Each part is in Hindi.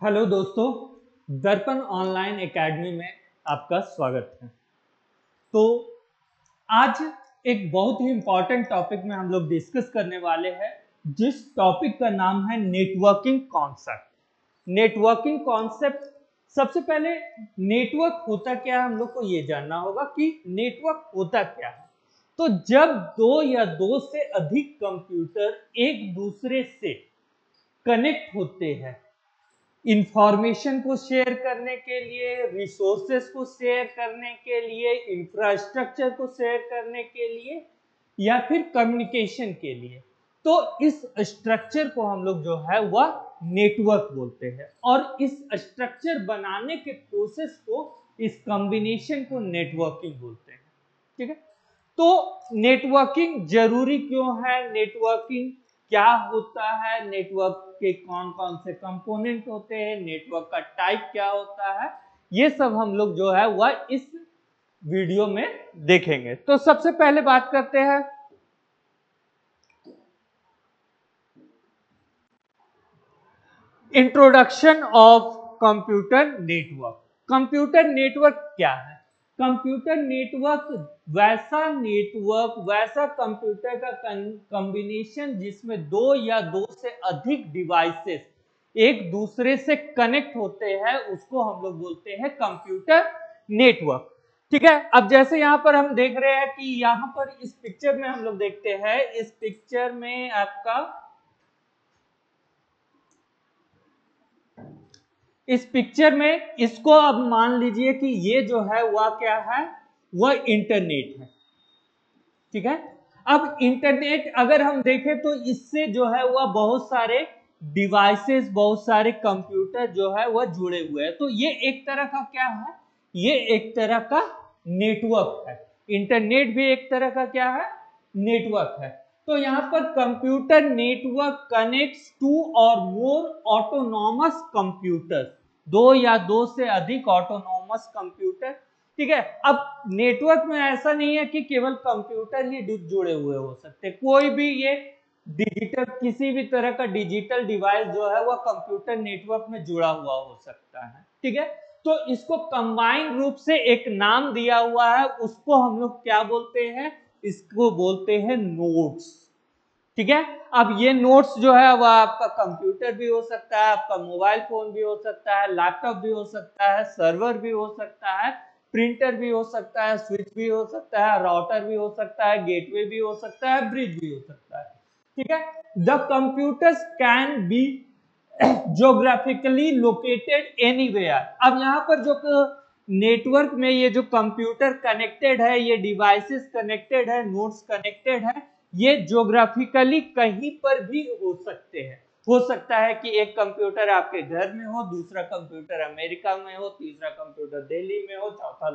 हेलो दोस्तों, दर्पण ऑनलाइन एकेडमी में आपका स्वागत है। तो आज एक बहुत ही इम्पोर्टेंट टॉपिक में हम लोग डिस्कस करने वाले हैं, जिस टॉपिक का नाम है नेटवर्किंग कॉन्सेप्ट। नेटवर्किंग कॉन्सेप्ट, सबसे पहले नेटवर्क होता क्या है हम लोग को ये जानना होगा कि नेटवर्क होता क्या है। तो जब दो या दो से अधिक कंप्यूटर एक दूसरे से कनेक्ट होते हैं इंफॉर्मेशन को शेयर करने के लिए, रिसोर्सेस को शेयर करने के लिए, इंफ्रास्ट्रक्चर को शेयर करने के लिए या फिर कम्युनिकेशन के लिए, तो इस स्ट्रक्चर को हम लोग जो है वह नेटवर्क बोलते हैं। और इस स्ट्रक्चर बनाने के प्रोसेस को, इस कॉम्बिनेशन को नेटवर्किंग बोलते हैं। ठीक है, तो नेटवर्किंग जरूरी क्यों है, नेटवर्किंग क्या होता है, नेटवर्क के कौन कौन से कंपोनेंट होते हैं, नेटवर्क का टाइप क्या होता है, ये सब हम लोग जो है वह इस वीडियो में देखेंगे। तो सबसे पहले बात करते हैं introduction of computer network. Computer network क्या है? कंप्यूटर नेटवर्क वैसा कंप्यूटर का कॉम्बिनेशन जिसमें दो या दो से अधिक डिवाइसेस एक दूसरे से कनेक्ट होते हैं, उसको हम लोग बोलते हैं कंप्यूटर नेटवर्क। ठीक है, अब जैसे यहां पर हम देख रहे हैं कि यहां पर इस पिक्चर में हम लोग देखते हैं, इस पिक्चर में आपका, इस पिक्चर में इसको अब मान लीजिए कि ये जो है वह क्या है, वह इंटरनेट है। ठीक है, अब इंटरनेट अगर हम देखें तो इससे जो है वह बहुत सारे डिवाइसेस, बहुत सारे कंप्यूटर जो है वह जुड़े हुए हैं। तो ये एक तरह का क्या है, ये एक तरह का नेटवर्क है। इंटरनेट भी एक तरह का क्या है, नेटवर्क है। तो यहां पर कंप्यूटर नेटवर्क कनेक्ट्स टू और मोर ऑटोनॉमस कंप्यूटर्स, दो या दो से अधिक ऑटोनॉमस कंप्यूटर। ठीक है, अब नेटवर्क में ऐसा नहीं है कि केवल कंप्यूटर ही जुड़े हुए हो सकते, कोई भी ये डिजिटल, किसी भी तरह का डिजिटल डिवाइस जो है वह कंप्यूटर नेटवर्क में जुड़ा हुआ हो सकता है। ठीक है, तो इसको कंबाइंड रूप से एक नाम दिया हुआ है, उसको हम लोग क्या बोलते हैं, इसको बोलते हैं नोड्स। ठीक है, अब ये नोट्स जो है वह आपका कंप्यूटर भी हो सकता है, आपका मोबाइल फोन भी हो सकता है, लैपटॉप भी हो सकता है, सर्वर भी हो सकता है, प्रिंटर भी हो सकता है, स्विच भी हो सकता है, राउटर भी हो सकता है, गेटवे भी हो सकता है, ब्रिज भी हो सकता है। ठीक है, the computers can be geographically located anywhere. अब यहाँ पर जो नेटवर्क में ये जो कंप्यूटर कनेक्टेड है, ये डिवाइसेस कनेक्टेड है, नोड्स कनेक्टेड है, ये ज्योग्राफिकली कहीं पर भी हो सकते हैं। हो सकता है कि एक कंप्यूटर आपके घर में हो, दूसरा कंप्यूटर अमेरिका में हो, तीसरा कंप्यूटर दिल्ली में हो, चौथा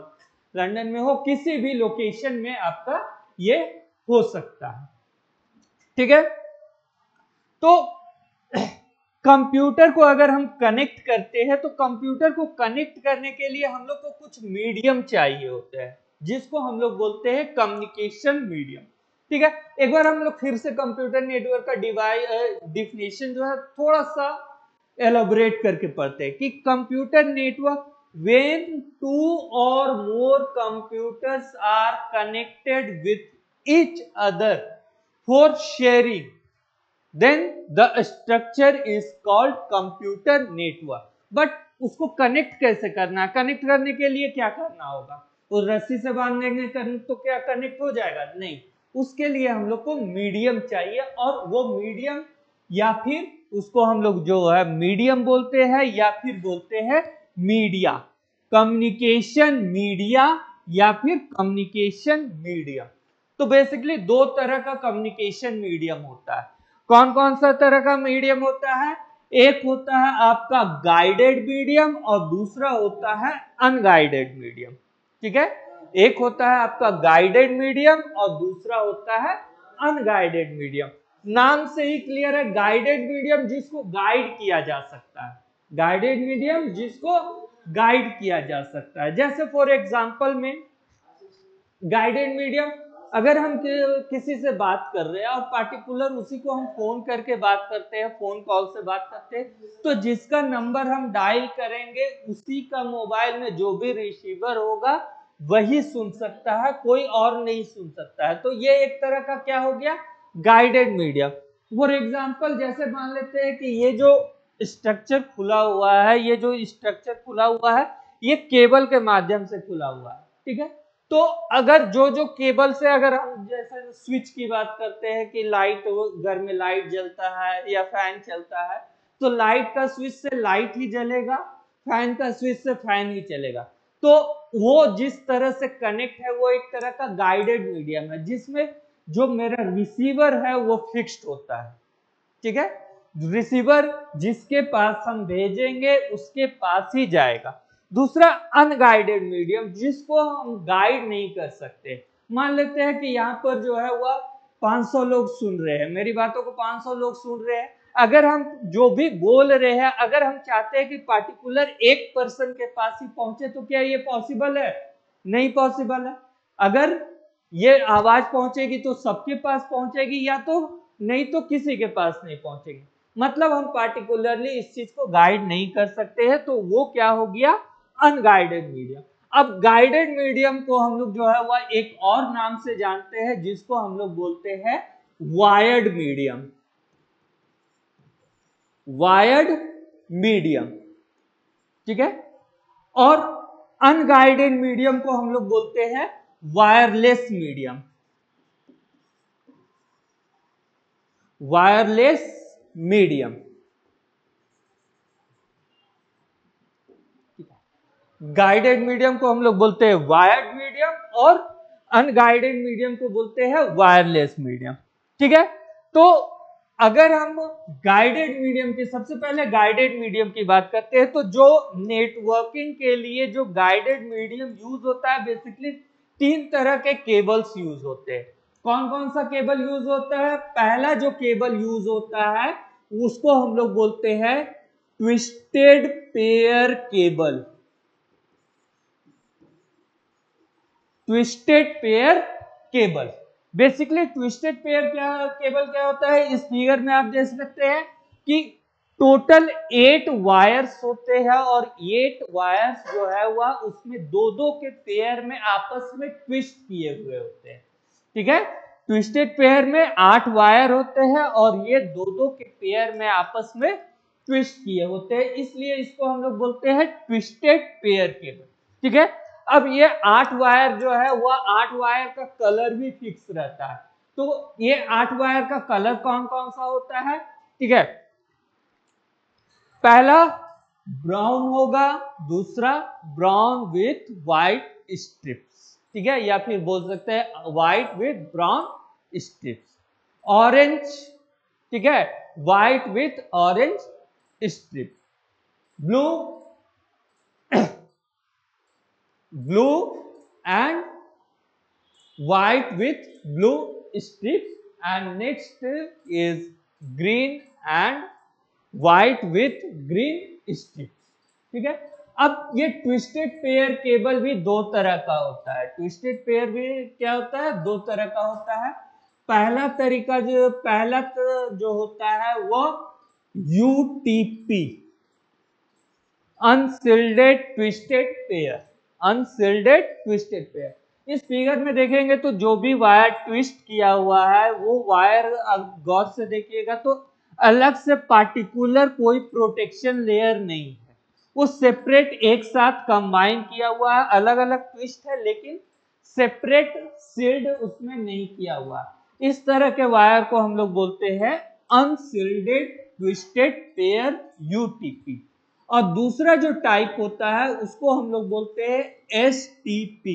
लंदन में हो, किसी भी लोकेशन में आपका ये हो सकता है। ठीक है, तो कंप्यूटर को अगर हम कनेक्ट करते हैं तो कंप्यूटर को कनेक्ट करने के लिए हम लोग को कुछ मीडियम चाहिए होते हैं, जिसको हम लोग बोलते हैं कम्युनिकेशन मीडियम। ठीक है, एक बार हम लोग फिर से कंप्यूटर नेटवर्क का डिफिनेशन जो है थोड़ा सा एलोबरेट करके पढ़ते हैं कि computer network when two or more computers are connected with each other for sharing, then the structure is called computer network। But उसको कनेक्ट कैसे करना है, कनेक्ट करने के लिए क्या करना होगा, उस रस्सी से बांधने के तो क्या कनेक्ट हो जाएगा, नहीं, उसके लिए हम लोग को मीडियम चाहिए। और वो मीडियम, या फिर उसको हम लोग जो है मीडियम बोलते हैं, या फिर बोलते हैं मीडिया, कम्युनिकेशन मीडिया या फिर कम्युनिकेशन मीडियम। तो बेसिकली दो तरह का कम्युनिकेशन मीडियम होता है। कौन कौन सा तरह का मीडियम होता है? एक होता है आपका गाइडेड मीडियम और दूसरा होता है अनगाइडेड मीडियम। ठीक है, एक होता है आपका गाइडेड मीडियम और दूसरा होता है अनगाइडेड मीडियम। नाम से ही क्लियर है, गाइडेड मीडियम जिसको गाइड किया जा सकता है, गाइडेड मीडियम जिसको गाइड किया जा सकता है। जैसे फॉर एग्जांपल में गाइडेड मीडियम अगर हम किसी से बात कर रहे हैं और पार्टिकुलर उसी को हम फोन करके बात करते हैं, फोन कॉल से बात करते हैं, तो जिसका नंबर हम डायल करेंगे उसी का मोबाइल में जो भी रिसीवर होगा वही सुन सकता है, कोई और नहीं सुन सकता है। तो ये एक तरह का क्या हो गया, गाइडेड मीडियम। फॉर एग्जाम्पल जैसे मान लेते हैं कि ये जो स्ट्रक्चर खुला हुआ है, ये जो स्ट्रक्चर खुला हुआ है ये केबल के माध्यम से खुला हुआ है, ठीक है। तो अगर जो जो केबल से, अगर हम जैसे स्विच की बात करते हैं कि लाइट, घर में लाइट जलता है या फैन चलता है, तो लाइट का स्विच से लाइट ही जलेगा, फैन का स्विच से फैन ही चलेगा। तो वो जिस तरह से कनेक्ट है वो एक तरह का गाइडेड मीडियम है, जिसमें जो मेरा रिसीवर है वो फिक्स्ड होता है, ठीक है। रिसीवर जिसके पास हम भेजेंगे उसके पास ही जाएगा। दूसरा अनगाइडेड मीडियम, जिसको हम गाइड नहीं कर सकते। मान लेते हैं कि यहाँ पर जो है वह 500 लोग सुन रहे हैं, मेरी बातों को 500 लोग सुन रहे हैं। अगर हम जो भी बोल रहे हैं, अगर हम चाहते हैं कि पार्टिकुलर एक पर्सन के पास ही पहुंचे, तो क्या ये पॉसिबल है? नहीं पॉसिबल है। अगर ये आवाज पहुंचेगी तो सबके पास पहुंचेगी, या तो नहीं तो किसी के पास नहीं पहुंचेगी। मतलब हम पार्टिकुलरली इस चीज को गाइड नहीं कर सकते हैं, तो वो क्या हो गया, अनगाइडेड मीडियम। अब गाइडेड मीडियम को हम लोग जो है वह एक और नाम से जानते हैं, जिसको हम लोग बोलते हैं वायर्ड मीडियम। वायर्ड मीडियम, ठीक है। और अनगाइडेड मीडियम को हम लोग बोलते हैं wireless medium. Wireless medium, guided medium को हम लोग बोलते हैं वायर्ड मीडियम, और अनगाइडेड मीडियम को बोलते हैं वायरलेस मीडियम, ठीक है। तो अगर हम गाइडेड मीडियम की, सबसे पहले गाइडेड मीडियम की बात करते हैं, तो जो नेटवर्किंग के लिए जो गाइडेड मीडियम यूज होता है, बेसिकली 3 तरह के केबल्स यूज होते हैं। कौन कौन सा केबल यूज होता है? पहला जो केबल यूज होता है उसको हम लोग बोलते हैं twisted pair cable. Twisted pair cable, basically twisted pair cable क्या होता है, इस फिगर में आप देख सकते हैं कि टोटल 8 वायर्स होते हैं, और 8 वायर्स जो है वह उसमें दो दो के पेयर में आपस में ट्विस्ट किए हुए होते हैं, ठीक है। ट्विस्टेड पेयर में 8 वायर होते हैं और ये दो दो के पेयर में आपस में ट्विस्ट किए होते हैं, इसलिए इसको हम लोग बोलते हैं ट्विस्टेड पेयर केबल, ठीक है। अब ये 8 वायर जो है वह 8 वायर का कलर भी फिक्स रहता है। तो ये 8 वायर का कलर कौन कौन सा होता है, ठीक है। पहला ब्राउन होगा, दूसरा ब्राउन विथ व्हाइट स्ट्रिप्स, ठीक है, या फिर बोल सकते हैं white with brown strips. Orange, ठीक है, white with orange strip. Blue, blue and white with blue strips, and next is green and white with green strips, ठीक है। अब ये ट्विस्टेड पेयर केबल भी दो तरह का होता है। ट्विस्टेड पेयर भी क्या होता है, दो तरह का होता है। पहला तरीका जो होता है वो UTP, अनशिल्डेड twisted pair. अनशिल्डेड twisted pair, इस फिगर में देखेंगे तो जो भी वायर ट्विस्ट किया हुआ है वो वायर, गौर से देखिएगा तो अलग से पार्टिकुलर कोई प्रोटेक्शन लेयर नहीं है, वो सेपरेट एक साथ कंबाइन किया हुआ है। अलग अलग ट्विस्ट है लेकिन सेपरेट सील्ड उसमें नहीं किया हुआ। इस तरह के वायर को हम लोग बोलते हैं अनशिल्डेड ट्विस्टेड पेयर, यूटीपी। और दूसरा जो टाइप होता है उसको हम लोग बोलते हैं एसटीपी।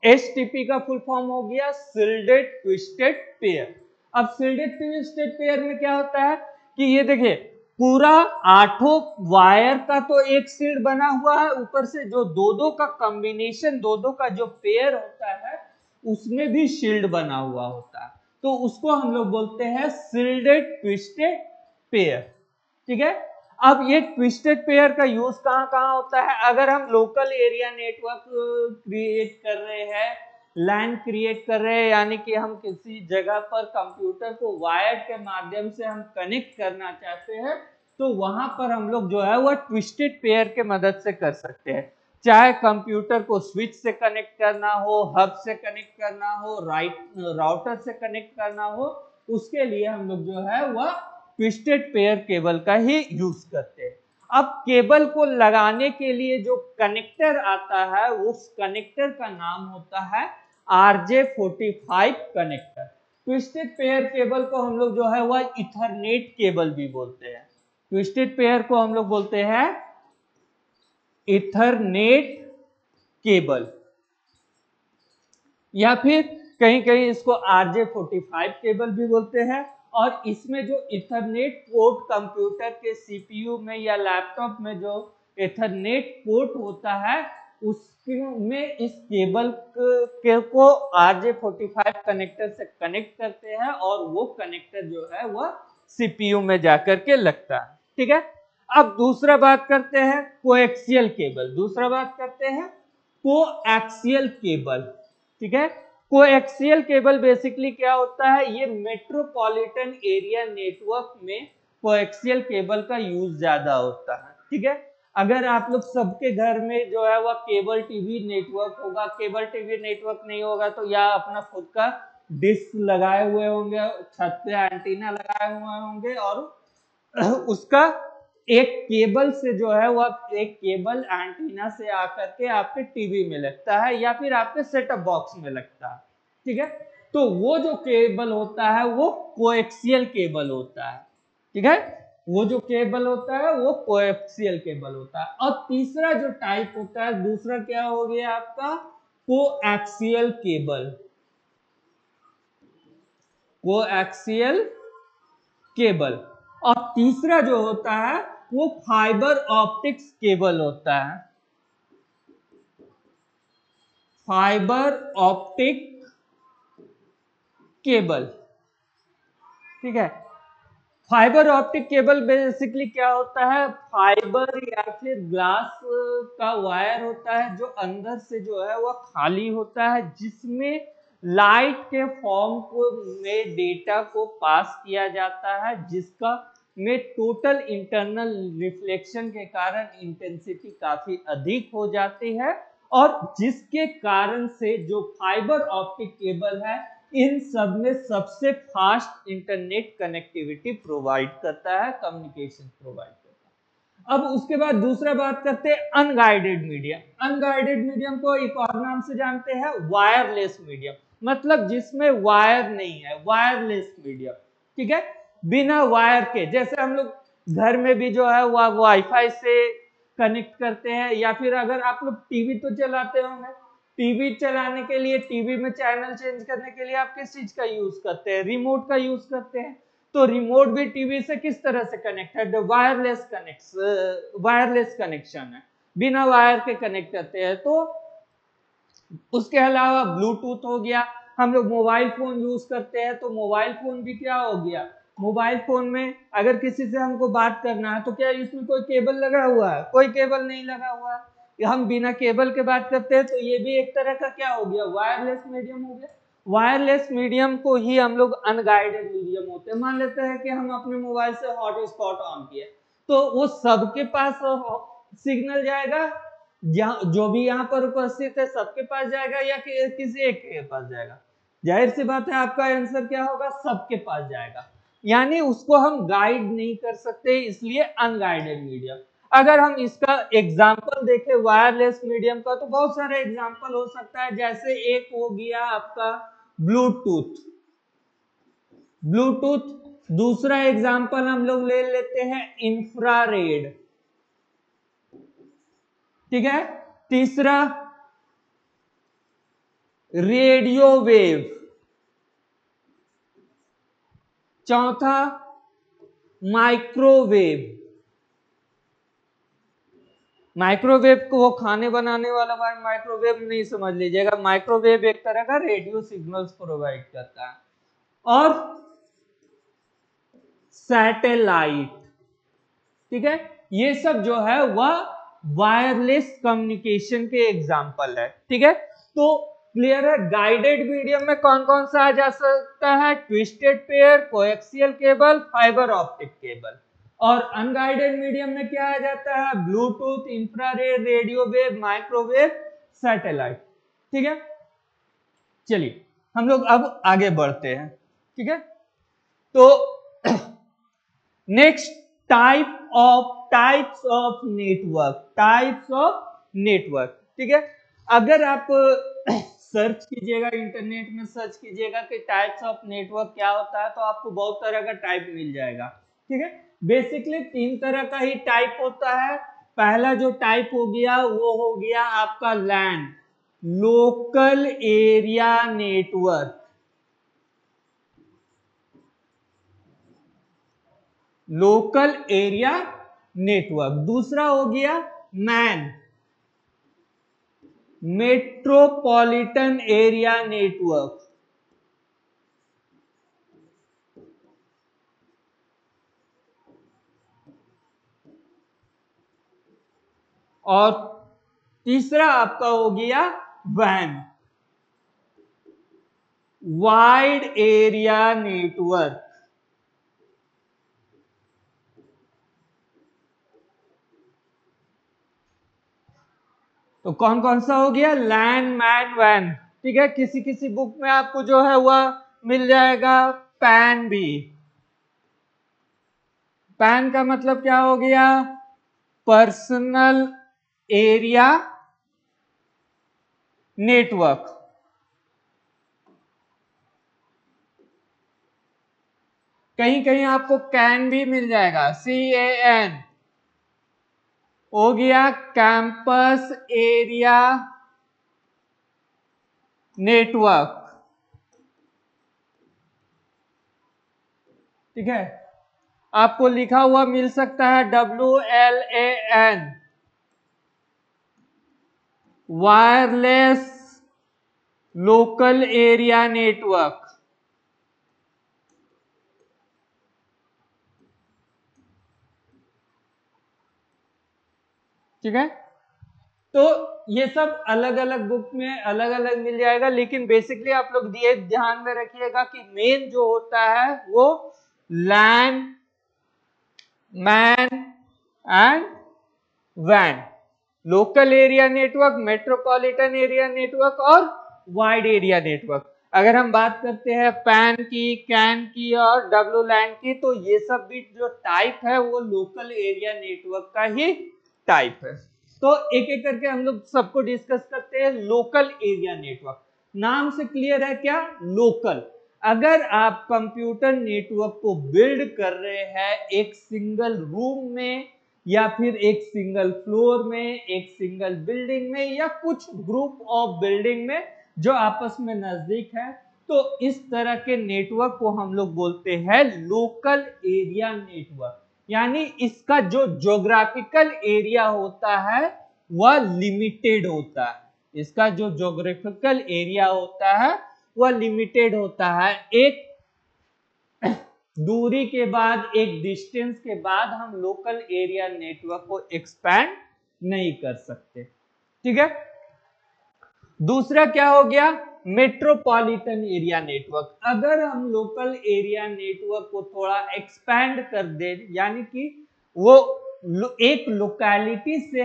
एसटीपी का फुल फॉर्म हो गया शिल्डेड ट्विस्टेड पेयर। अब शिल्डेड ट्विस्टेड पेयर में क्या होता है कि ये देखिए पूरा 8 वायर का तो एक शील्ड बना हुआ है, ऊपर से जो दो दो का कॉम्बिनेशन, दो दो का जो पेयर होता है उसमें भी शील्ड बना हुआ होता है, तो उसको हम लोग बोलते हैं शिल्डेड ट्विस्टेड पेयर, ठीक है। अब ये ट्विस्टेड पेयर का यूज कहाँ कहाँ होता है? अगर हम लोकल एरिया नेटवर्क क्रिएट कर रहे हैं, लैन क्रिएट कर रहे हैं, यानी कि हम किसी जगह पर कंप्यूटर को वायर के माध्यम से हम कनेक्ट करना चाहते हैं, तो वहां पर हम लोग जो है वह ट्विस्टेड पेयर के मदद से कर सकते हैं। चाहे कंप्यूटर को स्विच से कनेक्ट करना हो, हब से कनेक्ट करना हो, राउटर से कनेक्ट करना हो, उसके लिए हम लोग जो है वह ट्विस्टेड पेयर केबल का ही यूज करते हैं। अब केबल को लगाने के लिए जो कनेक्टर आता है, उस कनेक्टर का नाम होता है RJ45 connector. Twisted pair cable को हम लोग जो है वह इथरनेट केबल भी बोलते हैं। ट्विस्टेड पेयर को हम लोग बोलते हैं इथरनेट केबल, या फिर कहीं कहीं इसको RJ45 केबल भी बोलते हैं। और इसमें जो इथरनेट पोर्ट कंप्यूटर के सीपीयू में या लैपटॉप में जो इथरनेट पोर्ट होता है, उसमें इस केबल को RJ45 कनेक्टर से कनेक्ट करते हैं और वो कनेक्टर जो है वह सीपीयू में जाकर के लगता है। ठीक है, अब दूसरा बात करते हैं कोएक्सियल केबल। दूसरा बात करते हैं कोएक्सियल केबल। ठीक है, कोएक्सियल केबल बेसिकली क्या होता है? ये मेट्रोपॉलिटन एरिया नेटवर्क में कोएक्सियल केबल का यूज ज्यादा होता है। ठीक है, अगर आप लोग सबके घर में जो है वह केबल टीवी नेटवर्क होगा, केबल टीवी नेटवर्क नहीं होगा तो या अपना खुद का डिश लगाए हुए होंगे, छत पे एंटीना लगाए हुए होंगे, और उसका एक केबल से जो है वह एक केबल एंटीना से आकर के आपके टीवी में लगता है या फिर आपके सेटअप बॉक्स में लगता है। ठीक है, तो वो जो केबल होता है वो कोएक्सियल केबल होता है। ठीक है, वो जो केबल होता है वो कोएक्सियल केबल होता है। और तीसरा जो टाइप होता है, दूसरा क्या हो गया आपका? Coaxial cable. Coaxial cable. और तीसरा जो होता है वो फाइबर ऑप्टिक्स केबल होता है। Fibre optic cable. ठीक है, फाइबर ऑप्टिक केबल बेसिकली क्या होता है? फाइबर या फिर ग्लास का वायर होता है जो अंदर से जो है वह खाली होता है, जिसमें लाइट के फॉर्म को में डेटा को पास किया जाता है, जिसका में टोटल इंटरनल रिफ्लेक्शन के कारण इंटेंसिटी काफी अधिक हो जाती है, और जिसके कारण से जो फाइबर ऑप्टिक केबल है इन सब में सबसे फास्ट इंटरनेट कनेक्टिविटी प्रोवाइड करता है, कम्युनिकेशन प्रोवाइड करता है। अब उसके बाद दूसरा बात करते हैं अनगाइडेड मीडियम। अनगाइडेड मीडियम को एक और नाम से जानते हैं वायरलेस मीडियम, मतलब जिसमें वायर नहीं है, वायरलेस मीडियम। ठीक है, बिना वायर के, जैसे हम लोग घर में भी जो है वह वाईफाई से कनेक्ट करते हैं, या फिर अगर आप लोग टीवी तो चलाते होंगे, टीवी चलाने के लिए, टीवी में चैनल चेंज करने के लिए आप किस चीज का यूज करते हैं? रिमोट का यूज करते हैं। तो रिमोट भी टीवी से किस तरह से कनेक्ट है? वायरलेस कनेक्शन है, बिना वायर के कनेक्ट करते हैं। तो उसके अलावा ब्लूटूथ हो गया, हम लोग मोबाइल फोन यूज करते हैं, तो मोबाइल फोन भी क्या हो गया? मोबाइल फोन में अगर किसी से हमको बात करना है तो क्या इसमें कोई केबल लगा हुआ है? कोई केबल नहीं लगा हुआ है, हम बिना केबल के बात करते हैं, तो ये भी एक तरह का क्या हो गया? वायरलेस मीडियम हो गया। वायरलेस मीडियम को ही हम लोग अनगाइडेड मीडियम होते हैं। मान लेते हैं कि हम अपने मोबाइल से हॉटस्पॉट ऑन किए, तो वो सबके पास सिग्नल जाएगा, जो भी यहाँ पर उपस्थित है सबके पास जाएगा या किसी एक के पास जाएगा? जाहिर सी बात है आपका आंसर क्या होगा? सबके पास जाएगा, यानी उसको हम गाइड नहीं कर सकते, इसलिए अनगाइडेड मीडियम। अगर हम इसका एग्जाम्पल देखें वायरलेस मीडियम का, तो बहुत सारे एग्जाम्पल हो सकता है, जैसे एक हो गया आपका ब्लूटूथ। ब्लूटूथ। दूसरा एग्जाम्पल हम लोग ले लेते हैं इंफ्रारेड। ठीक है, तीसरा रेडियो वेव, चौथा माइक्रोवेव। माइक्रोवेव को वो खाने बनाने वाला भाई माइक्रोवेव नहीं समझ लीजिएगा, माइक्रोवेव एक तरह का रेडियो सिग्नल्स प्रोवाइड करता है। और सैटेलाइट। ठीक है, ये सब जो है वह वायरलेस कम्युनिकेशन के एग्जाम्पल है। ठीक है, तो क्लियर है। गाइडेड मीडियम में कौन कौन सा आ जा सकता है? Twisted pair, coaxial cable, fibre optic cable. और अनगाइडेड मीडियम में क्या आ जाता है? Bluetooth, infrared, radio wave, microwave, satellite. ठीक है, चलिए हम लोग अब आगे बढ़ते हैं। ठीक है, तो नेक्स्ट टाइप्स ऑफ नेटवर्क। ठीक है, अगर आप सर्च कीजिएगा, इंटरनेट में सर्च कीजिएगा कि टाइप्स ऑफ नेटवर्क क्या होता है, तो आपको बहुत तरह का टाइप मिल जाएगा। ठीक है, बेसिकली 3 तरह का ही टाइप होता है। पहला जो टाइप हो गया वो हो गया आपका LAN, local area network. Local area network. दूसरा हो गया मैन, मेट्रोपॉलिटन एरिया नेटवर्क। और तीसरा आपका हो गया वैन, वाइड एरिया नेटवर्क। तो कौन कौन सा हो गया? लैन, मैन, वैन। ठीक है, किसी किसी बुक में आपको जो है वह मिल जाएगा पैन भी। पैन का मतलब क्या हो गया? Personal area network. कहीं कहीं आपको कैन भी मिल जाएगा, CAN हो गया कैंपस एरिया नेटवर्क। ठीक है, आपको लिखा हुआ मिल सकता है WLAN, wireless local area network. ठीक है, तो ये सब अलग अलग बुक में अलग अलग मिल जाएगा, लेकिन बेसिकली आप लोग ये ध्यान में रखिएगा कि मेन जो होता है वो लैन, मैन एंड वैन, local area network, metropolitan area network और वाइड एरिया नेटवर्क। अगर हम बात करते हैं पैन की, कैन की और WLAN की, तो ये सब भी जो टाइप है वो लोकल एरिया नेटवर्क का ही टाइप है। तो एक एक करके हम लोग सबको डिस्कस करते हैं। लोकल एरिया नेटवर्क नाम से क्लियर है क्या? लोकल। अगर आप कंप्यूटर नेटवर्क को बिल्ड कर रहे हैं एक सिंगल रूम में, या फिर एक सिंगल फ्लोर में, एक सिंगल बिल्डिंग में, या कुछ ग्रुप ऑफ बिल्डिंग में जो आपस में नजदीक है, तो इस तरह के नेटवर्क को हम लोग बोलते हैं लोकल एरिया नेटवर्क। यानी इसका जो ज्योग्राफिकल एरिया होता है वह लिमिटेड होता है। इसका जो ज्योग्राफिकल एरिया होता है वह लिमिटेड होता है। एक दूरी के बाद, एक डिस्टेंस के बाद हम लोकल एरिया नेटवर्क को एक्सपैंड नहीं कर सकते। ठीक है, दूसरा क्या हो गया? Metropolitan area network. अगर हम लोकल एरिया नेटवर्क को थोड़ा एक्सपैंड कर दे, यानी कि वो एक लोकेलिटी से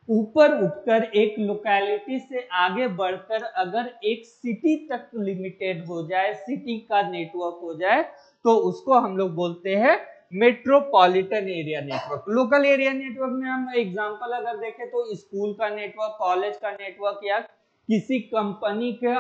ऊपर उठकर, एक लोकेलिटी से आगे बढ़कर अगर एक सिटी तक लिमिटेड हो जाए, सिटी का नेटवर्क हो जाए, तो उसको हम लोग बोलते हैं metropolitan area network. Local area network में हम एग्जांपल अगर देखें तो स्कूल का नेटवर्क, कॉलेज का नेटवर्क, या किसी कंपनी का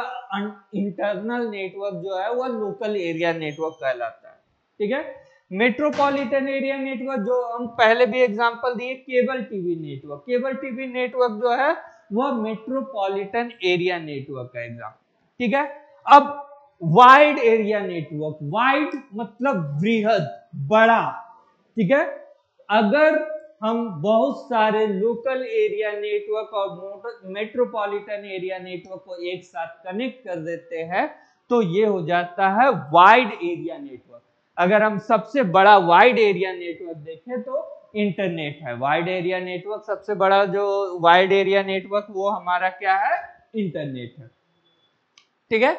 इंटरनल नेटवर्क जो है वह लोकल एरिया नेटवर्क कहलाता है। ठीक है, मेट्रोपॉलिटन एरिया नेटवर्क जो हम पहले भी एग्जांपल दिए, cable TV network. Cable TV network जो है वह मेट्रोपॉलिटन एरिया नेटवर्क का एग्जांपल। ठीक है, अब वाइड एरिया नेटवर्क। वाइड मतलब वृहद, बड़ा। ठीक है, अगर हम बहुत सारे लोकल एरिया नेटवर्क और मेट्रोपॉलिटन एरिया नेटवर्क को एक साथ कनेक्ट कर देते हैं तो ये हो जाता है वाइड एरिया नेटवर्क। अगर हम सबसे बड़ा वाइड एरिया नेटवर्क देखें तो इंटरनेट है। वाइड एरिया नेटवर्क, सबसे बड़ा जो वाइड एरिया नेटवर्क वो हमारा क्या है, इंटरनेट है। ठीक है,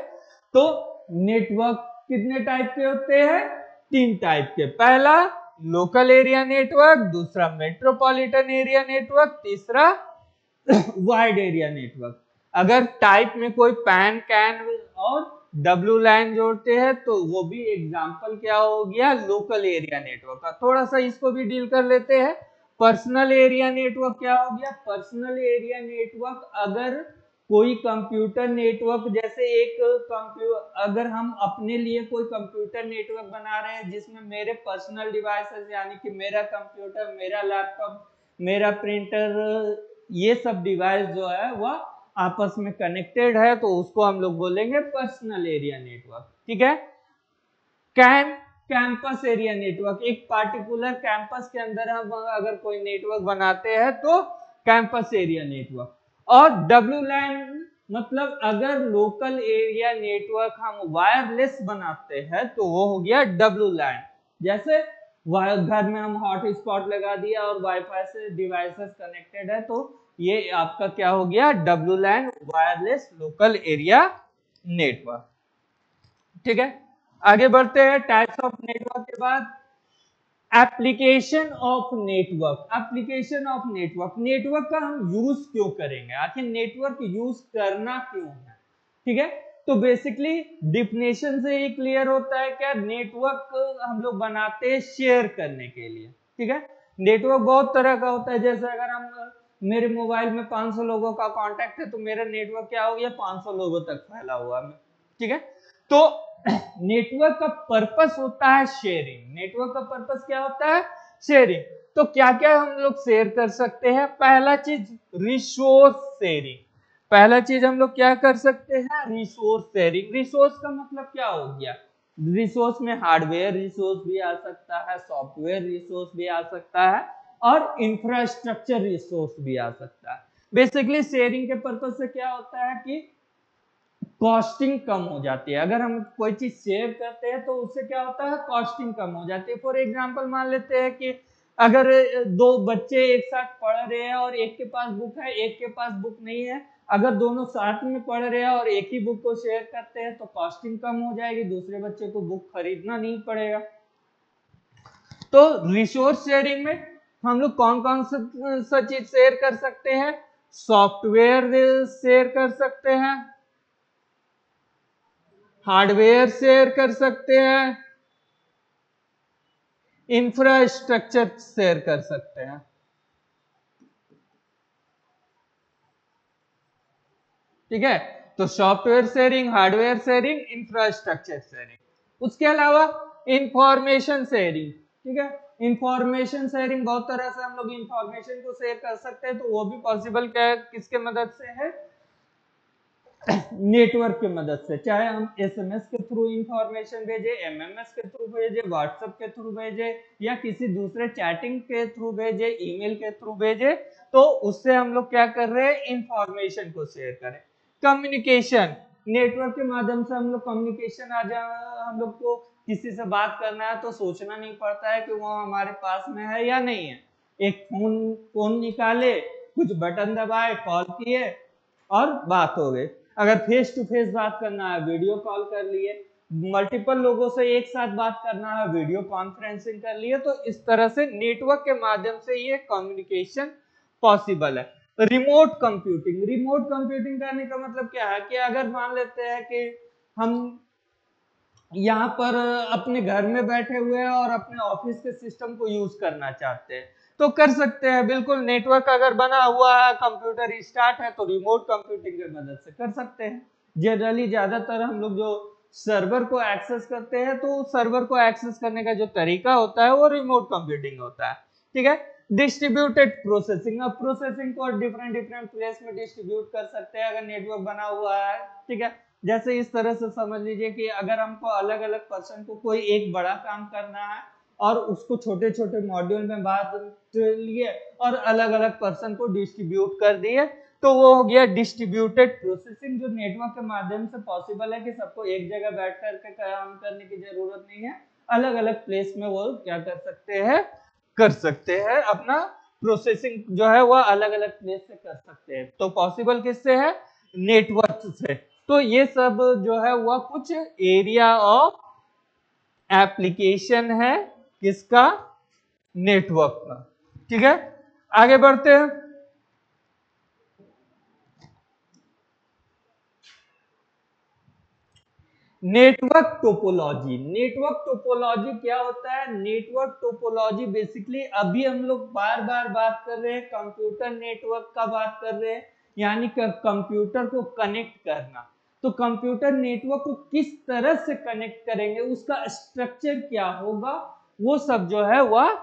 तो नेटवर्क कितने टाइप के होते हैं, 3 टाइप के। पहला लोकल एरिया नेटवर्क, दूसरा मेट्रोपॉलिटन एरिया नेटवर्क, तीसरा वाइड एरिया नेटवर्क। अगर टाइप में कोई पैन, कैन और डब्ल्यू लैन जोड़ते हैं तो वो भी एग्जांपल क्या हो गया, लोकल एरिया नेटवर्क का। थोड़ा सा इसको भी डील कर लेते हैं। पर्सनल एरिया नेटवर्क क्या हो गया, पर्सनल एरिया नेटवर्क अगर कोई कंप्यूटर नेटवर्क, जैसे एक अगर हम अपने लिए कोई कंप्यूटर नेटवर्क बना रहे हैं जिसमें मेरे पर्सनल डिवाइसेस यानी कि मेरा कंप्यूटर, मेरा लैपटॉप, मेरा प्रिंटर, ये सब डिवाइस जो है वह आपस में कनेक्टेड है, तो उसको हम लोग बोलेंगे पर्सनल एरिया नेटवर्क। ठीक है, कैन कैंपस एरिया नेटवर्क, एक पार्टिकुलर कैंपस के अंदर हम अगर कोई नेटवर्क बनाते हैं तो कैंपस एरिया नेटवर्क। और डब्ल्यू लैन मतलब अगर लोकल एरिया नेटवर्क हम वायरलेस बनाते हैं तो वो हो गया डब्ल्यू लैन। जैसे घर में हम हॉटस्पॉट लगा दिया और वाईफाई से डिवाइसेस कनेक्टेड है तो ये आपका क्या हो गया, W LAN, wireless local area network. ठीक है, आगे बढ़ते हैं। टाइप्स ऑफ नेटवर्क के बाद application of network. Application of network, network का हम यूज क्यों करेंगे, आखिर नेटवर्क यूज करना क्यों है। ठीक है, तो बेसिकली डिफिनेशन से ही क्लियर होता है क्या, नेटवर्क हम लोग बनाते हैं शेयर करने के लिए। ठीक है, नेटवर्क बहुत तरह का होता है। जैसे अगर हम मेरे मोबाइल में 500 लोगों का कांटेक्ट है तो मेरा नेटवर्क क्या हो गया, 500 लोगों तक फैला हुआ है। ठीक है, तो नेटवर्क का पर्पस होता है शेयरिंग। नेटवर्क का पर्पस क्या होता है, शेयरिंग। तो क्या क्या हम लोग शेयर कर सकते हैं, पहला चीज रिसोर्स शेयरिंग। पहला चीज हम लोग क्या कर सकते हैं, रिसोर्स शेयरिंग। रिसोर्स का मतलब क्या हो गया, रिसोर्स में हार्डवेयर रिसोर्स भी आ सकता है, सॉफ्टवेयर रिसोर्स भी आ सकता है और इंफ्रास्ट्रक्चर रिसोर्स भी आ सकता है। बेसिकली शेयरिंग के पर्पस से क्या होता है कि कॉस्टिंग कम हो जाती है। अगर हम कोई चीज शेयर करते हैं तो उससे क्या होता है, कॉस्टिंग कम हो जाती है। फॉर एग्जांपल मान लेते हैं कि अगर 2 बच्चे एक साथ पढ़ रहे हैं और एक के पास बुक है, एक के पास बुक नहीं है, अगर दोनों साथ में पढ़ रहे हैं और एक ही बुक को शेयर करते हैं तो कॉस्टिंग कम हो जाएगी, दूसरे बच्चे को बुक खरीदना नहीं पड़ेगा। तो रिसोर्स शेयरिंग में हम लोग कौन कौन सा चीज शेयर कर सकते हैं, सॉफ्टवेयर शेयर कर सकते हैं, हार्डवेयर शेयर कर सकते हैं, इंफ्रास्ट्रक्चर शेयर कर सकते हैं। ठीक है, तो software sharing, hardware sharing, infrastructure sharing. उसके अलावा इंफॉर्मेशन शेयरिंग। ठीक है, इंफॉर्मेशन शेयरिंग बहुत तरह से हम लोग इंफॉर्मेशन को शेयर कर सकते हैं, तो वो भी पॉसिबल क्या है, किसके मदद से है, नेटवर्क की मदद से। चाहे हम एसएमएस के थ्रू इंफॉर्मेशन भेजे, एमएमएस के थ्रू भेजे, व्हाट्सएप के थ्रू भेजे या किसी दूसरे चैटिंग के थ्रू भेजे, ईमेल के थ्रू भेजे, तो उससे हम लोग क्या कर रहे हैं, इंफॉर्मेशन को शेयर करें। कम्युनिकेशन, नेटवर्क के माध्यम से हम लोग कम्युनिकेशन हम लोग को किसी से बात करना है तो सोचना नहीं पड़ता है कि वो हमारे पास में है या नहीं है। एक फोन निकाले, कुछ बटन दबाए, कॉल किए और बात हो गई। अगर फेस टू फेस बात करना है, वीडियो कॉल कर लिए, मल्टीपल लोगों से एक साथ बात करना है, वीडियो कॉन्फ्रेंसिंग कर लिए। तो इस तरह से नेटवर्क के माध्यम से ये कम्युनिकेशन पॉसिबल है। रिमोट कंप्यूटिंग, रिमोट कंप्यूटिंग करने का मतलब क्या है कि अगर मान लेते हैं कि हम यहाँ पर अपने घर में बैठे हुए हैं और अपने ऑफिस के सिस्टम को यूज करना चाहते हैं तो कर सकते हैं, बिल्कुल। नेटवर्क अगर बना हुआ है, कंप्यूटर स्टार्ट है, तो रिमोट कंप्यूटिंग की मदद से कर सकते हैं। जनरली ज्यादातर हम लोग जो सर्वर को एक्सेस करते हैं तो सर्वर को एक्सेस करने का जो तरीका होता है वो रिमोट कंप्यूटिंग होता है। ठीक है, डिस्ट्रीब्यूटेड प्रोसेसिंग, अब प्रोसेसिंग को डिफरेंट डिफरेंट प्लेस में डिस्ट्रीब्यूट कर सकते हैं अगर नेटवर्क बना हुआ है। ठीक है, जैसे इस तरह से समझ लीजिए कि अगर हमको अलग अलग पर्सन को कोई एक बड़ा काम करना है और उसको छोटे छोटे मॉड्यूल में बांट लिए और अलग अलग पर्सन को डिस्ट्रीब्यूट कर दिए, तो वो हो गया डिस्ट्रीब्यूटेड प्रोसेसिंग, जो नेटवर्क के माध्यम से पॉसिबल है कि सबको एक जगह बैठ करके काम करने की जरूरत नहीं है, अलग अलग प्लेस में वो क्या कर सकते हैं, कर सकते हैं, अपना प्रोसेसिंग जो है वह अलग अलग प्लेस से कर सकते हैं। तो पॉसिबल किससे है? नेटवर्क से। तो ये सब जो है वह कुछ एरिया ऑफ एप्लीकेशन है किसका? नेटवर्क का। ठीक है, आगे बढ़ते हैं। Network topology. नेटवर्क टोपोलॉजी क्या होता है? नेटवर्क टोपोलॉजी बेसिकली अभी हम लोग बार बार बात कर रहे हैं कंप्यूटर नेटवर्क का बात कर रहे हैं, यानी कंप्यूटर को कनेक्ट करना। तो कंप्यूटर नेटवर्क को किस तरह से कनेक्ट करेंगे, उसका स्ट्रक्चर क्या होगा, वो सब जो है वह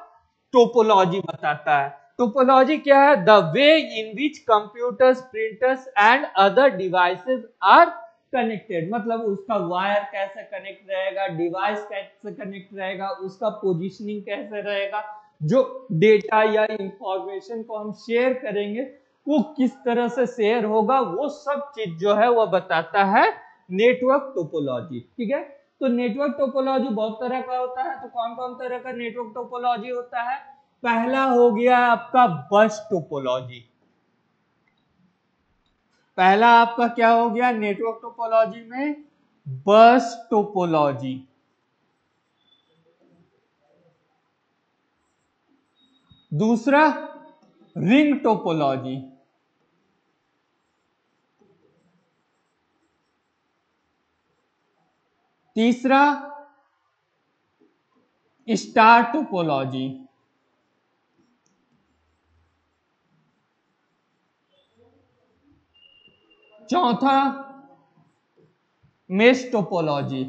टोपोलॉजी बताता है। टोपोलॉजी क्या है? The way in which computers, printers and other devices are connected. मतलब उसका वायर कैसे कनेक्ट रहेगा, डिवाइस कैसे कनेक्ट रहेगा, उसका पोजीशनिंग कैसे रहेगा, जो डेटा या इंफॉर्मेशन को हम शेयर करेंगे वो किस तरह से शेयर होगा, वो सब चीज जो है वो बताता है नेटवर्क टोपोलॉजी। ठीक है, तो नेटवर्क टोपोलॉजी बहुत तरह का होता है। तो कौन कौन तरह का नेटवर्क टोपोलॉजी होता है? पहला हो गया आपका बस टोपोलॉजी। पहला आपका क्या हो गया नेटवर्क टोपोलॉजी में? बस टोपोलॉजी। दूसरा रिंग टोपोलॉजी। तीसरा स्टार टोपोलॉजी। चौथा मेश टोपोलॉजी।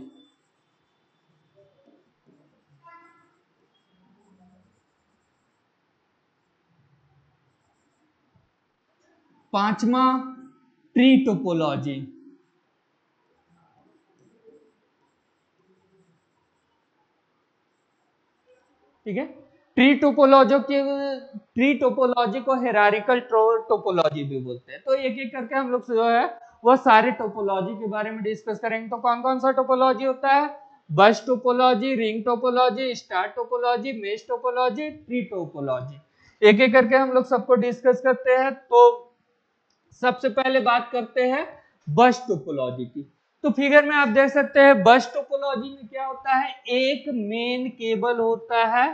पांचवा ट्री टोपोलॉजी। ठीक है, ट्री टोपोलॉजी को हेरारिकल टोपोलॉजी भी बोलते हैं। तो एक एक करके हम लोग जो है वो सारे टोपोलॉजी के बारे में डिस्कस करेंगे। तो कौन कौन सा टोपोलॉजी होता है? बस topology, ring topology, star topology, mesh topology, tree topology. एक एक करके हम लोग सबको डिस्कस करते हैं। तो सबसे पहले बात करते हैं बस टोपोलॉजी की। तो फिगर में आप देख सकते हैं बस टोपोलॉजी में क्या होता है? एक मेन केबल होता है।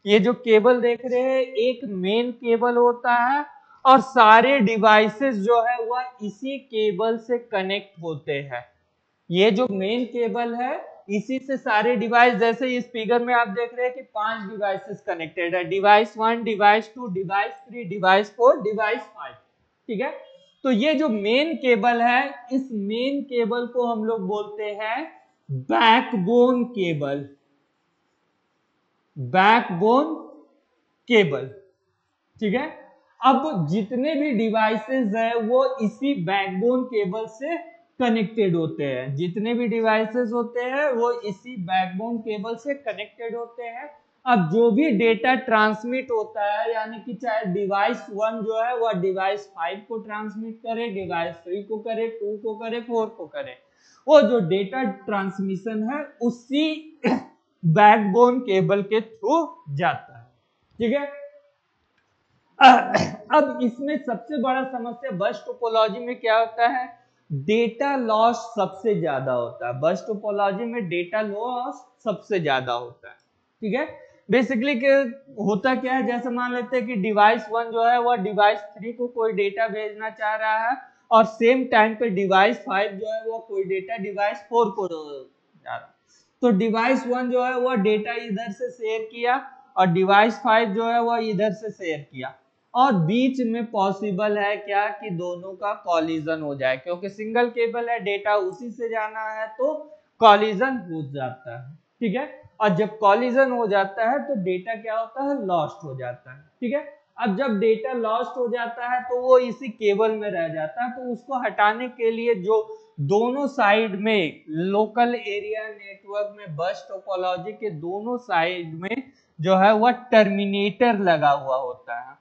ये जो केबल देख रहे हैं एक मेन केबल होता है, और सारे डिवाइसेस जो है वह इसी केबल से कनेक्ट होते हैं। ये जो मेन केबल है इसी से सारे डिवाइस, जैसे इस फिगर में आप देख रहे हैं कि 5 डिवाइसेस कनेक्टेड है, device 1, device 2, device 3, device 4, device 5। ठीक है, तो ये जो मेन केबल है इस मेन केबल को हम लोग बोलते हैं बैकबोन केबल। Backbone cable. ठीक है, अब जितने भी डिवाइसेस है वो इसी बैकबोन केबल से कनेक्टेड होते हैं। जितने भी डिवाइसेस होते हैं वो इसी बैकबोन केबल से कनेक्टेड होते हैं। अब जो भी डेटा ट्रांसमिट होता है, यानी कि चाहे डिवाइस 1 जो है वह डिवाइस 5 को ट्रांसमिट करे, डिवाइस 3 को करे, 2 को करे, 4 को करे, वो जो डेटा ट्रांसमिशन है उसी बैकबोन केबल के थ्रू जाता है। ठीक है, अब इसमें सबसे बड़ा समस्या बस टोपोलॉजी में क्या होता है? डेटा लॉस सबसे ज्यादा होता है। बस टोपोलॉजी में डेटा लॉस सबसे ज्यादा होता है। ठीक है, बेसिकली होता क्या है, जैसे मान लेते हैं कि डिवाइस 1 जो है वह डिवाइस 3 को कोई डेटा भेजना चाह रहा है, और सेम टाइम पे डिवाइस 5 जो है वो कोई डेटा डिवाइस 4 को जा रहा है। तो डिवाइस 1 जो है वह डेटा इधर से शेयर किया, और डिवाइस 5 जो है वह इधर से शेयर किया, और बीच में पॉसिबल है क्या कि दोनों का कॉलिजन हो जाए, क्योंकि सिंगल केबल है, डेटा उसी से जाना है, तो कॉलिजन हो जाता है। ठीक है, और जब कॉलिजन हो जाता है तो डेटा क्या होता है? लॉस्ट हो जाता है। ठीक है, अब जब डेटा लॉस्ट हो जाता है तो वो इसी केबल में रह जाता है। तो उसको हटाने के लिए जो दोनों साइड में लोकल एरिया नेटवर्क में बस टोपोलॉजी के दोनों साइड में जो है वह टर्मिनेटर लगा हुआ होता है।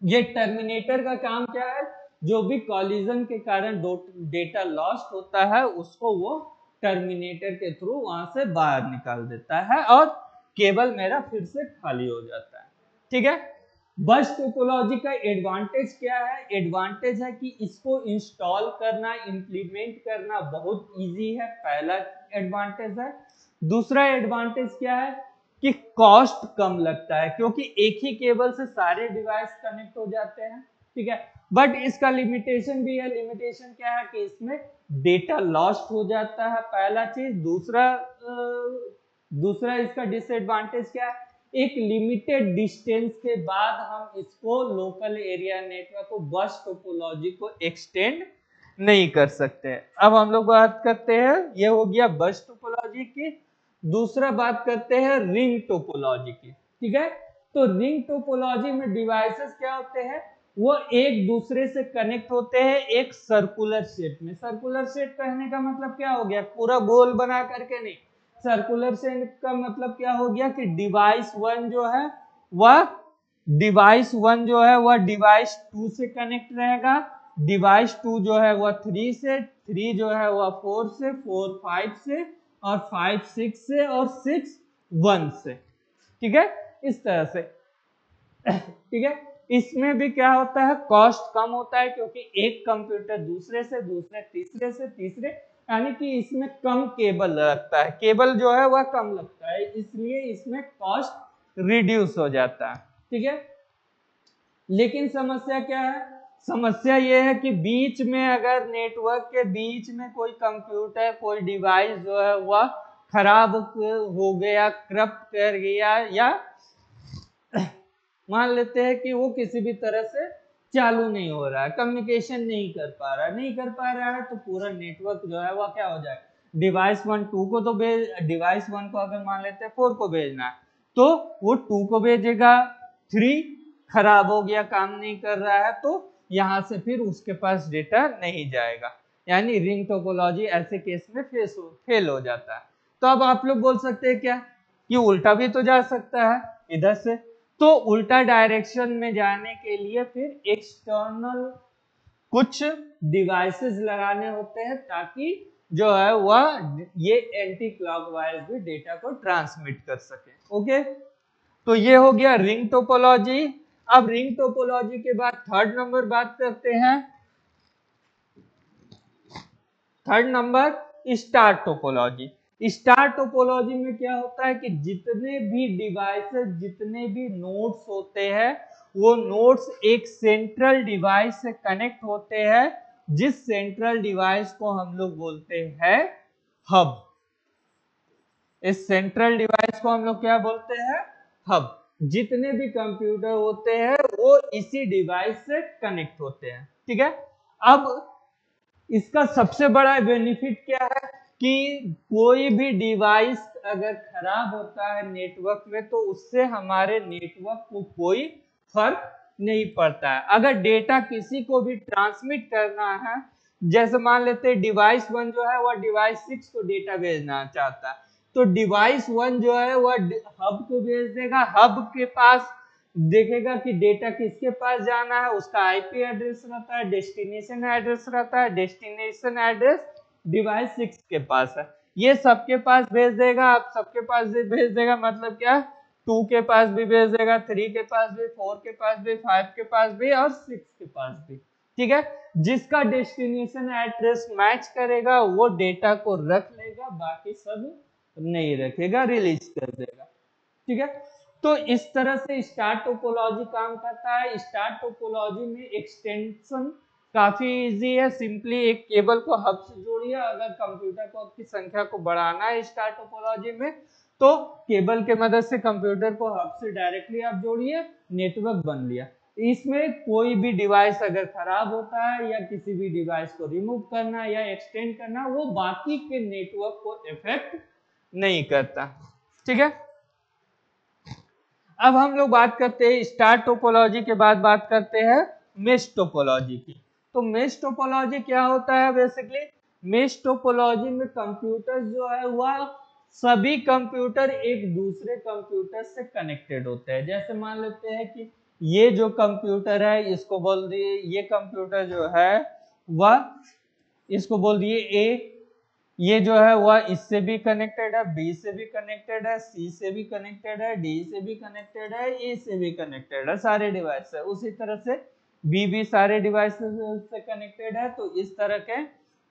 ये टर्मिनेटर का काम क्या है? जो भी कॉलिजन के कारण डेटा लॉस्ट होता है उसको वो टर्मिनेटर के थ्रू वहां से बाहर निकाल देता है और केबल मेरा फिर से खाली हो जाता है। ठीक है, बस टोपोलॉजी का एडवांटेज क्या है? एडवांटेज है कि इसको इंस्टॉल करना, इंप्लीमेंट करना बहुत इजी है, पहला एडवांटेज है। दूसरा एडवांटेज क्या है कि कॉस्ट कम लगता है, क्योंकि एक ही केबल से सारे डिवाइस कनेक्ट हो जाते हैं। ठीक है, बट इसका लिमिटेशन भी है। लिमिटेशन क्या है कि इसमें डेटा लॉस्ट हो जाता है, पहला चीज। दूसरा इसका डिसएडवांटेज क्या है? एक लिमिटेड डिस्टेंस के बाद हम इसको लोकल एरिया नेटवर्क को, बस टोपोलॉजी को एक्सटेंड नहीं कर सकते। अब हम लोग बात करते हैं, ये हो गया बस टोपोलॉजी की। दूसरा बात करते हैं रिंग टोपोलॉजी की। ठीक है, तो रिंग टोपोलॉजी में डिवाइसेस क्या होते हैं? वो एक दूसरे से कनेक्ट होते हैं एक सर्कुलर शेप में। सर्कुलर शेप कहने का मतलब क्या हो गया? पूरा गोल बना करके नहीं। सर्कुलर शेप का मतलब क्या हो गया कि डिवाइस वन जो है वह डिवाइस 2 से कनेक्ट रहेगा, डिवाइस 2 जो है वह 3 से, 3 जो है वह 4 से, 4 5 से, और 5 6 से, और 6 1 से। ठीक है, इस तरह से। ठीक है, इसमें भी क्या होता है? कॉस्ट कम होता है, क्योंकि एक कंप्यूटर दूसरे से, दूसरे तीसरे से, तीसरे, यानी कि इसमें कम केबल लगता है, केबल जो है वह कम लगता है, इसलिए इसमें कॉस्ट रिड्यूस हो जाता है। ठीक है, लेकिन समस्या क्या है? समस्या यह है कि बीच में, अगर नेटवर्क के बीच में कोई कंप्यूटर, कोई डिवाइस जो है वह खराब हो गया, करप्ट कर गया, या मान लेते हैं कि वो किसी भी तरह से चालू नहीं हो रहा है, कम्युनिकेशन नहीं कर पा रहा है, तो पूरा नेटवर्क जो है वह क्या हो जाएगा? डिवाइस 1 2 को तो डिवाइस 1 को अगर मान लेते हैं 4 को भेजना है, तो वो 2 को भेजेगा, 3 खराब हो गया, काम नहीं कर रहा है, तो यहाँ से फिर उसके पास डेटा नहीं जाएगा। यानी रिंग टोपोलॉजी ऐसे केस में फेल हो जाता है। तो अब आप लोग बोल सकते हैं क्या कि उल्टा भी तो जा सकता है इधर से? तो उल्टा डायरेक्शन में जाने के लिए फिर एक्सटर्नल कुछ डिवाइसेस लगाने होते हैं, ताकि जो है वह ये एंटी क्लॉकवाइज भी डेटा को ट्रांसमिट कर सके। ओके, तो ये हो गया रिंग टोपोलॉजी। अब रिंग टोपोलॉजी के बाद थर्ड नंबर बात करते हैं। Third number star topology. Star topology में क्या होता है कि जितने भी डिवाइसेस, जितने भी नोड्स होते हैं, वो नोड्स एक सेंट्रल डिवाइस से कनेक्ट होते हैं, जिस सेंट्रल डिवाइस को हम लोग बोलते हैं हब। इस सेंट्रल डिवाइस को हम लोग क्या बोलते हैं? हब। जितने भी कंप्यूटर होते हैं वो इसी डिवाइस से कनेक्ट होते हैं। ठीक है, अब इसका सबसे बड़ा बेनिफिट क्या है कि कोई भी डिवाइस अगर खराब होता है नेटवर्क में, तो उससे हमारे नेटवर्क को कोई फर्क नहीं पड़ता है। अगर डेटा किसी को भी ट्रांसमिट करना है, जैसे मान लेते हैं डिवाइस 1 जो है वह डिवाइस 6 को डेटा भेजना चाहता है, तो डिवाइस 1 जो है वह हब को भेज देगा, हब के पास देखेगा कि डेटा किसके पास जाना है, उसका आईपी एड्रेस रहता है, डेस्टिनेशन एड्रेस रहता है, डेस्टिनेशन एड्रेस डिवाइस 6 के पास है, ये सबके पास भेज देगा। आप सबके पास भेज देगा मतलब क्या? 2 के पास भी भेज देगा, 3 के पास भी, 4 के पास भी, 5 के पास भी, और 6 के पास भी। ठीक है, जिसका डेस्टिनेशन एड्रेस मैच करेगा वो डेटा को रख लेगा, बाकी सब नहीं रखेगा, रिलीज कर देगा। ठीक है, तो इस तरह से स्टार टोपोलॉजी काम करता है। स्टार टोपोलॉजी में एक्सटेंशन काफी इजी है। सिंपली एक केबल को हब से जोड़िए। अगर कंप्यूटर को की संख्या को बढ़ाना है स्टार टोपोलॉजी में, तो केबल के मदद से कंप्यूटर को हब से डायरेक्टली आप जोड़िए, नेटवर्क बन लिया। इसमें कोई भी डिवाइस अगर खराब होता है, या किसी भी डिवाइस को रिमूव करना या एक्सटेंड करना, वो बाकी के नेटवर्क को इफेक्ट नहीं करता। ठीक है, अब हम लोग बात करते हैं स्टार टोपोलॉजी के बाद बात करते हैं मेश टोपोलॉजी की। तो मेश टोपोलॉजी क्या होता है? बेसिकली मेश टोपोलॉजी में कंप्यूटर जो है वह सभी कंप्यूटर एक दूसरे कंप्यूटर से कनेक्टेड होते हैं। जैसे मान लेते हैं कि ये जो कंप्यूटर है इसको बोल दिए, ये कंप्यूटर जो है वह इसको बोल दिए ए, ये जो है वह इससे भी कनेक्टेड है, बी से भी कनेक्टेड है, सी से भी कनेक्टेड है, डी से भी कनेक्टेड है, ए से भी कनेक्टेड है, सारे डिवाइस है। उसी तरह से बी भी सारे डिवाइस से कनेक्टेड है। तो इस तरह के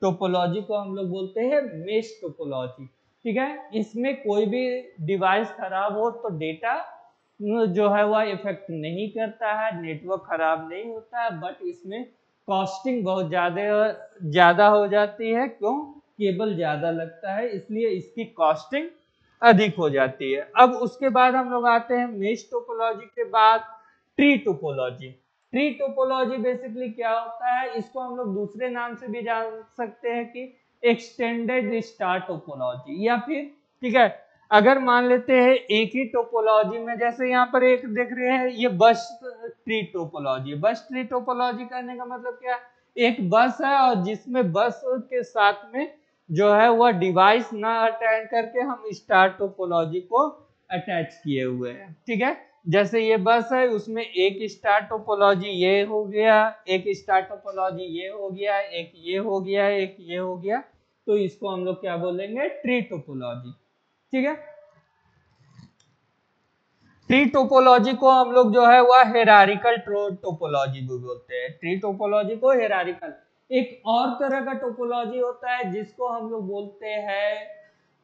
टोपोलॉजी को हम लोग बोलते हैं मेश टोपोलॉजी। ठीक है, इसमें कोई भी डिवाइस खराब हो तो डेटा जो है वह इफेक्ट नहीं करता है, नेटवर्क खराब नहीं होता है, बट इसमें कॉस्टिंग बहुत ज्यादा हो जाती है। क्यों? केबल ज्यादा लगता है, इसलिए इसकी कॉस्टिंग अधिक हो जाती है। अब उसके बाद हम लोग आते हैं मेश टोपोलॉजी के बाद tree topology. Tree topology basically क्या होता है, इसको हम लोग दूसरे नाम से भी जान सकते हैं कि एक्सटेंडेड स्टार टोपोलॉजी, या फिर ठीक है अगर मान लेते हैं एक ही टोपोलॉजी में, जैसे यहाँ पर एक देख रहे हैं ये बस ट्री टोपोलॉजी। बस ट्री टोपोलॉजी करने का मतलब क्या है, एक बस है और जिसमें बस के साथ में जो है वह डिवाइस ना अटैच करके हम स्टार टोपोलॉजी को अटैच किए हुए हैं। ठीक है, जैसे ये बस है उसमें एक स्टार टोपोलॉजी ये हो गया, एक स्टार टोपोलॉजी ये हो गया, एक ये हो गया, एक ये हो गया, तो इसको हम लोग क्या बोलेंगे, ट्री टोपोलॉजी। ठीक है, ट्री टोपोलॉजी को हम लोग जो है वह हेरारिकल टोपोलॉजी भी बोलते हैं। ट्री टोपोलॉजी को हेरारिकल। एक और तरह का टोपोलॉजी होता है जिसको हम लोग बोलते हैं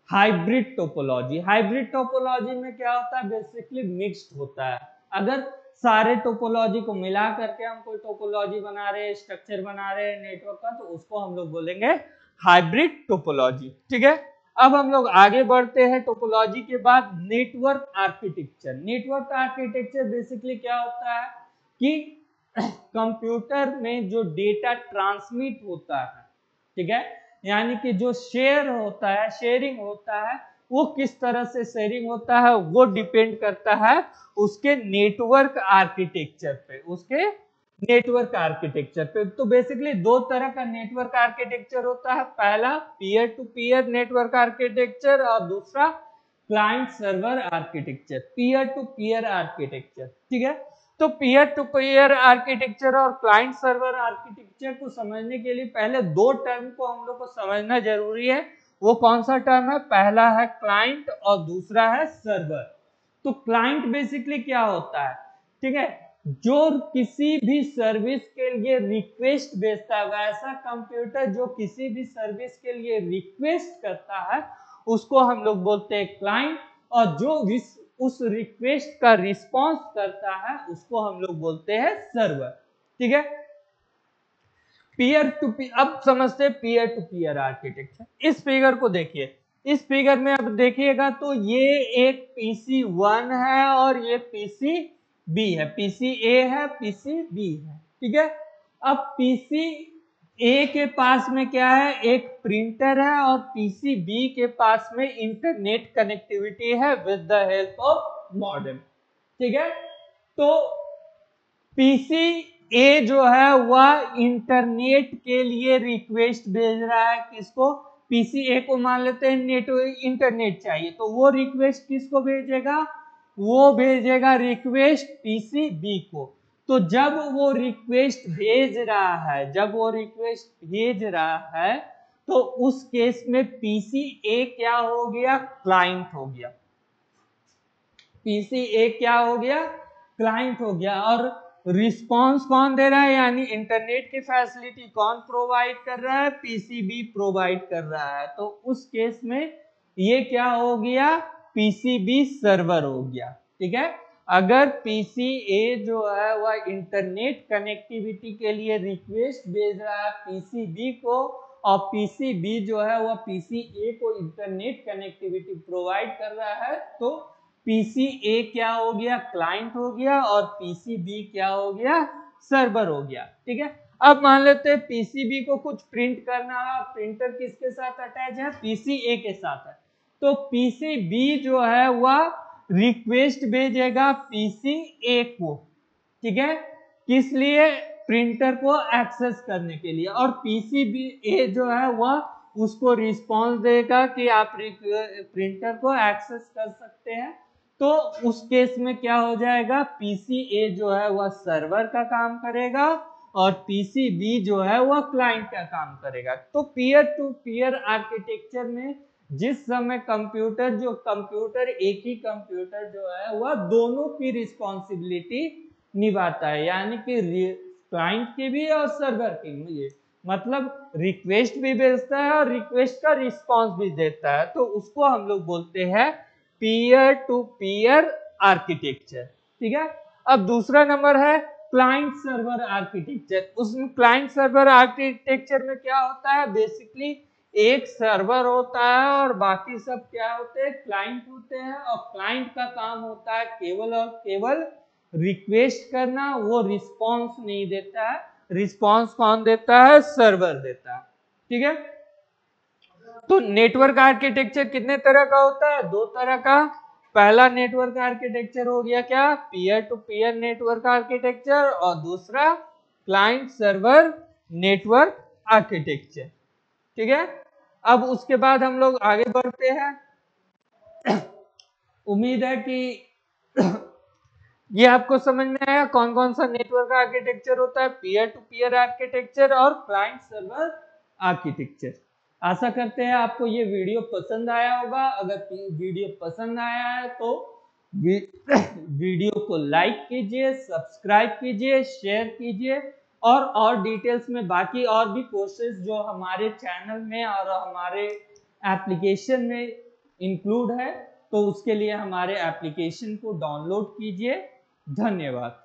हाइब्रिड टोपोलॉजी। हाइब्रिड टोपोलॉजी में क्या होता है, बेसिकली मिक्स्ड होता है। अगर सारे टोपोलॉजी को मिला करके हम कोई टोपोलॉजी बना रहे हैं, स्ट्रक्चर बना रहे हैं नेटवर्क का, तो उसको हम लोग बोलेंगे हाइब्रिड टोपोलॉजी। ठीक है, अब हम लोग आगे बढ़ते हैं टोपोलॉजी के बाद network architecture. Network architecture basically क्या होता है कि कंप्यूटर में जो डेटा ट्रांसमिट होता है, ठीक है, यानी कि जो शेयर होता है, शेयरिंग होता है, वो किस तरह से शेयरिंग होता है वो डिपेंड करता है उसके नेटवर्क आर्किटेक्चर पे, उसके नेटवर्क आर्किटेक्चर पे। तो बेसिकली दो तरह का नेटवर्क आर्किटेक्चर होता है, पहला peer to peer network architecture और दूसरा client server architecture, peer to peer architecture. ठीक है, तो पीयर टू पीयर आर्किटेक्चर और क्लाइंट सर्वर आर्किटेक्चर को समझने के लिए पहले दो टर्म को हम लोग को समझना जरूरी है। वो कौन सा टर्म है, पहला है क्लाइंट और दूसरा है सर्वर। तो क्लाइंट बेसिकली क्या होता है, ठीक है, जो किसी भी सर्विस के लिए रिक्वेस्ट भेजता है, वैसा कंप्यूटर जो किसी भी सर्विस के लिए रिक्वेस्ट करता है उसको हम लोग बोलते हैं क्लाइंट, और जो उस रिक्वेस्ट का रिस्पांस करता है उसको हम लोग बोलते हैं सर्वर। ठीक है, पीयर टू पीयर। अब समझते हैं पीयर टू पीयर आर्किटेक्चर। इस फिगर को देखिए, इस फिगर में अब देखिएगा तो ये एक पीसी 1 है और ये पीसी बी है, पीसी ए है, पीसी बी है। ठीक है, अब पीसी ए के पास में क्या है, एक प्रिंटर है, और पीसी बी के पास में इंटरनेट कनेक्टिविटी है with the help of modem. ठीक है, तो पीसी ए जो है वह इंटरनेट के लिए रिक्वेस्ट भेज रहा है, किसको, पीसी ए को मान लेते हैं नेट इंटरनेट चाहिए, तो वो रिक्वेस्ट किसको भेजेगा, वो भेजेगा रिक्वेस्ट पीसी बी को। तो जब वो रिक्वेस्ट भेज रहा है, जब वो रिक्वेस्ट भेज रहा है, तो उस केस में पीसी ए क्या हो गया, क्लाइंट हो गया। पीसी ए क्या हो गया, क्लाइंट हो गया। और रिस्पांस कौन दे रहा है, यानी इंटरनेट की फैसिलिटी कौन प्रोवाइड कर रहा है, पीसीबी प्रोवाइड कर रहा है। तो उस केस में ये क्या हो गया, पीसीबी सर्वर हो गया। ठीक है, अगर पीसी ए जो है वह इंटरनेट कनेक्टिविटी के लिए रिक्वेस्ट भेज रहा है पीसीबी को, और पीसीबी जो है वह पीसी ए को इंटरनेट कनेक्टिविटी प्रोवाइड कर रहा है, तो पीसी ए क्या हो गया, क्लाइंट हो गया, और पीसीबी क्या हो गया, सर्वर हो गया। ठीक है, अब मान लेते हैं पीसीबी को कुछ प्रिंट करना है, प्रिंटर किसके साथ अटैच है, पीसी ए के साथ है, तो पीसीबी जो है वह रिक्वेस्ट भेजेगा पीसी ए को। ठीक है, किस लिए, प्रिंटर को एक्सेस करने के लिए, और पीसीबी ए जो है वह उसको रिस्पांस देगा कि आप प्रिंटर को एक्सेस कर सकते हैं। तो उस केस में क्या हो जाएगा, पीसी ए जो है वह सर्वर का काम करेगा, और पीसीबी जो है वह क्लाइंट का काम करेगा। तो पीयर टू पीयर आर्किटेक्चर में जिस समय कंप्यूटर एक ही कंप्यूटर जो है वह दोनों की रिस्पॉन्सिबिलिटी निभाता है, यानी कि क्लाइंट की भी और सर्वर की भी, मतलब रिक्वेस्ट भी भेजता है और रिक्वेस्ट का रिस्पॉन्स भी देता है, तो उसको हम लोग बोलते हैं पीयर टू पीयर आर्किटेक्चर। ठीक है। अब दूसरा नंबर है क्लाइंट सर्वर आर्किटेक्चर। उसमें क्लाइंट सर्वर आर्किटेक्चर में क्या होता है, बेसिकली एक सर्वर होता है और बाकी सब क्या होते हैं, क्लाइंट होते हैं, और क्लाइंट का काम होता है केवल और केवल रिक्वेस्ट करना, वो रिस्पॉन्स नहीं देता है। रिस्पॉन्स कौन देता है, सर्वर देता है। ठीक है। तो नेटवर्क आर्किटेक्चर कितने तरह का होता है, दो तरह का। पहला नेटवर्क आर्किटेक्चर हो गया क्या, peer to peer network architecture, और दूसरा क्लाइंट सर्वर नेटवर्क आर्किटेक्चर। ठीक है। अब उसके बाद हम लोग आगे बढ़ते हैं। उम्मीद है कि ये आपको समझ में आया कौन कौन सा नेटवर्क आर्किटेक्चर होता है, पीयर टू पीयर आर्किटेक्चर और क्लाइंट सर्वर आर्किटेक्चर। आशा करते हैं आपको ये वीडियो पसंद आया होगा। अगर वीडियो पसंद आया है तो वीडियो को लाइक कीजिए, सब्सक्राइब कीजिए, शेयर कीजिए, और डिटेल्स में बाकी और भी कोर्सेज जो हमारे चैनल में और हमारे एप्लीकेशन में इंक्लूड है, तो उसके लिए हमारे एप्लीकेशन को डाउनलोड कीजिए। धन्यवाद।